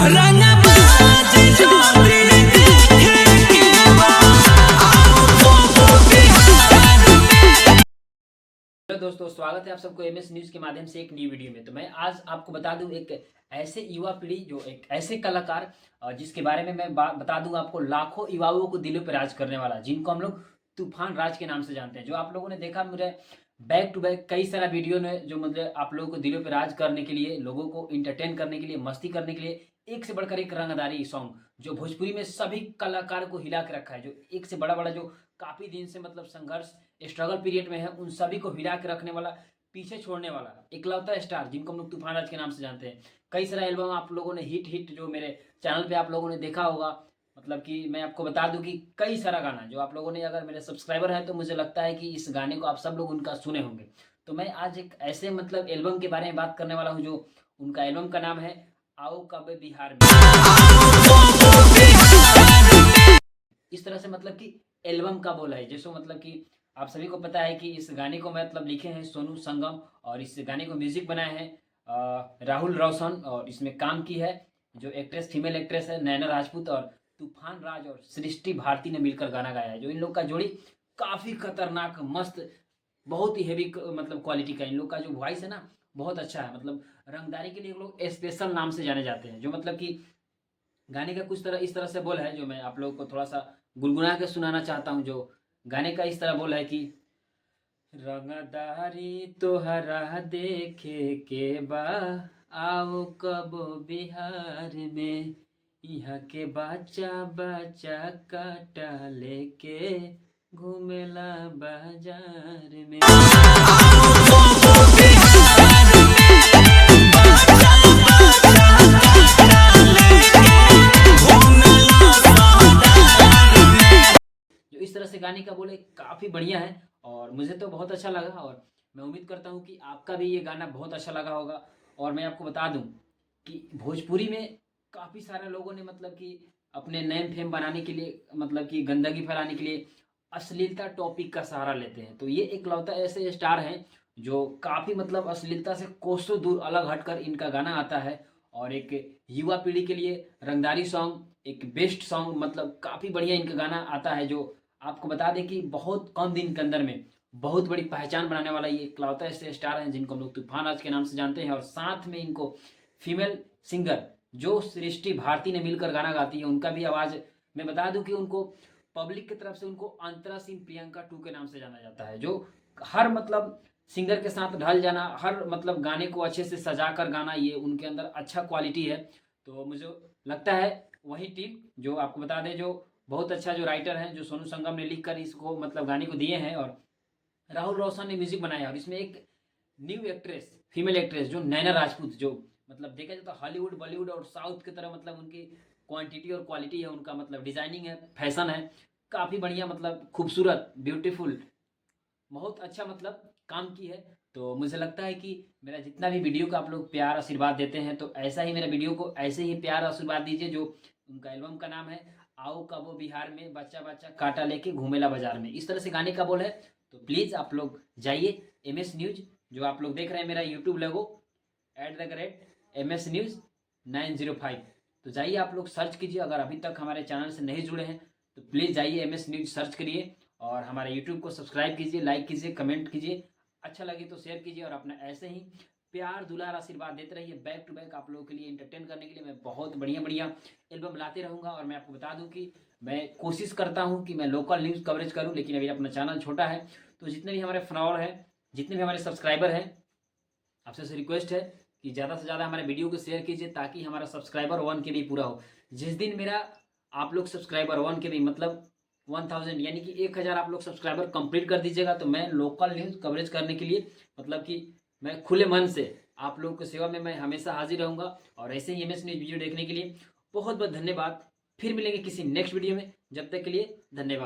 Hello दोस्तों, स्वागत है आप सबको एमएस न्यूज़ के माध्यम से एक नई वीडियो में। तो मैं आज आपको बता दूं एक ऐसे युवा पीढ़ी जो एक ऐसे कलाकार जिसके बारे में मैं बता दूं आपको, लाखों युवाओं को दिलों पर राज करने वाला, जिनको हम लोग तूफान राज के नाम से जानते हैं। जो आप लोगों ने देखा मेरे बैक टू बैक कई सारा वीडियो ने, जो मतलब आप लोगों को दिलों पर राज करने के लिए, लोगों को इंटरटेन करने के लिए, मस्ती करने के लिए एक से बढ़कर एक रंगदारी सॉन्ग जो भोजपुरी में सभी कलाकार को हिला के रखा है, जो एक से बड़ा बड़ा जो काफी दिन से मतलब संघर्ष स्ट्रगल पीरियड में है, उन सभी को हिला के रखने वाला, पीछे छोड़ने वाला इकलौता स्टार, जिनको हम लोग तूफान राज के नाम से जानते हैं। कई सारा एल्बम आप लोगों ने हिट हिट जो मेरे चैनल पे आप लोगों ने देखा होगा। मतलब कि मैं आपको बता दूं कि कई सारा गाना जो आप लोगों ने, अगर मेरे सब्सक्राइबर हैं तो मुझे लगता है कि इस गाने को आप सब लोग उनका सुने होंगे। तो मैं आज एक ऐसे मतलब एल्बम के बारे में बात करने वाला हूँ, जो उनका एल्बम का नाम है आओ कब बिहार में। इस तरह से मतलब कि एल्बम का बोला है, जैसे मतलब कि आप सभी को पता है कि इस गाने को मतलब लिखे हैं सोनू संगम, और इस गाने को म्यूजिक बनाए हैं राहुल रोशन, और इसमें काम की है जो एक्ट्रेस, फीमेल एक्ट्रेस है नैना राजपूत, और तूफान राज और सृष्टि भारती ने मिलकर गाना गाया है। जो इन लोग का जोड़ी काफ़ी खतरनाक मस्त, बहुत ही हेवी मतलब क्वालिटी का, इन लोग का जो वॉइस है ना बहुत अच्छा है। मतलब रंगदारी के लिए लोग स्पेशल नाम से जाने जाते हैं। जो मतलब कि गाने का कुछ तरह इस तरह से बोल है, जो मैं आप लोगों को थोड़ा सा गुनगुना के सुनाना चाहता हूँ। जो गाने का इस तरह बोल है कि रंगदारी तोहरा देखे के बा, आओ कब बिहार में, यहाँ के बच्चा बच्चा काटा लेके घूमेला बाजार में। जो इस तरह से गाने का बोले काफ़ी बढ़िया है, और मुझे तो बहुत अच्छा लगा, और मैं उम्मीद करता हूँ कि आपका भी ये गाना बहुत अच्छा लगा होगा। और मैं आपको बता दूँ कि भोजपुरी में काफ़ी सारे लोगों ने मतलब कि अपने नेम फेम बनाने के लिए, मतलब कि गंदगी फैलाने के लिए अश्लीलता टॉपिक का सहारा लेते हैं। तो ये एक लौता ऐसे स्टार हैं जो काफ़ी मतलब अश्लीलता से कोसों दूर अलग हटकर इनका गाना आता है, और एक युवा पीढ़ी के लिए रंगदारी सॉन्ग, एक बेस्ट सॉन्ग, मतलब काफ़ी बढ़िया इनका गाना आता है। जो आपको बता दें कि बहुत कम दिन के अंदर में बहुत बड़ी पहचान बनाने वाला ये इकलौता ऐसे स्टार हैं, जिनको हम लोग तूफान राज के नाम से जानते हैं। और साथ में इनको फीमेल सिंगर जो सृष्टि भारती ने मिलकर गाना गाती है, उनका भी आवाज़ मैं बता दूं कि उनको पब्लिक की तरफ से उनको अंतरा सिंह प्रियंका 2 के नाम से जाना जाता है। जो हर मतलब सिंगर के साथ ढल जाना, हर मतलब गाने को अच्छे से सजा कर गाना, ये उनके अंदर अच्छा क्वालिटी है। तो मुझे लगता है वही टीम जो आपको बता दें, जो बहुत अच्छा जो राइटर हैं, जो सोनू संगम ने लिख कर इसको मतलब गाने को दिए हैं, और राहुल रोशन ने म्यूजिक बनाया। और इसमें एक न्यू एक्ट्रेस, फीमेल एक्ट्रेस जो नैना राजपूत, जो मतलब देखा जाए तो हॉलीवुड बॉलीवुड और साउथ की तरह मतलब उनकी क्वांटिटी और क्वालिटी है, उनका मतलब डिजाइनिंग है, फैशन है, काफ़ी बढ़िया, मतलब खूबसूरत, ब्यूटीफुल, बहुत अच्छा मतलब काम की है। तो मुझे लगता है कि मेरा जितना भी वीडियो का आप लोग प्यार आशीर्वाद देते हैं, तो ऐसा ही मेरा वीडियो को ऐसे ही प्यार आशीर्वाद दीजिए। जो उनका एल्बम का नाम है आओ कबो बिहार में, बच्चा बच्चा कांटा लेके घूमेला बाजार में, इस तरह से गाने का बोल है। तो प्लीज़ आप लोग जाइए एमएस न्यूज, जो आप लोग देख रहे हैं मेरा यूट्यूब लोगो @MS News 905, तो जाइए आप लोग सर्च कीजिए। अगर अभी तक हमारे चैनल से नहीं जुड़े हैं तो प्लीज़ जाइए एमएस न्यूज सर्च करिए, और हमारे यूट्यूब को सब्सक्राइब कीजिए, लाइक कीजिए, कमेंट कीजिए, अच्छा लगे तो शेयर कीजिए, और अपना ऐसे ही प्यार दुलार आशीर्वाद देते रहिए। बैक टू बैक आप लोगों के लिए इंटरटेन करने के लिए मैं बहुत बढ़िया बढ़िया एल्बम लाते रहूँगा। और मैं आपको बता दूँ कि मैं कोशिश करता हूँ कि मैं लोकल न्यूज़ कवरेज करूँ, लेकिन अभी अपना चैनल छोटा है। तो जितने भी हमारे फॉलोअर हैं, जितने भी हमारे सब्सक्राइबर हैं, आपसे रिक्वेस्ट है कि ज़्यादा से ज़्यादा हमारे वीडियो को शेयर कीजिए, ताकि हमारा सब्सक्राइबर 1 के भी पूरा हो। जिस दिन मेरा आप लोग सब्सक्राइबर 1 के भी मतलब 1000 यानी कि 1000 आप लोग सब्सक्राइबर कंप्लीट कर दीजिएगा, तो मैं लोकल न्यूज़ कवरेज करने के लिए मतलब कि मैं खुले मन से आप लोगों की सेवा में मैं हमेशा हाजिर रहूँगा। और ऐसे ही एमएस न्यूज़ वीडियो देखने के लिए बहुत बहुत धन्यवाद। फिर मिलेंगे किसी नेक्स्ट वीडियो में, जब तक के लिए धन्यवाद।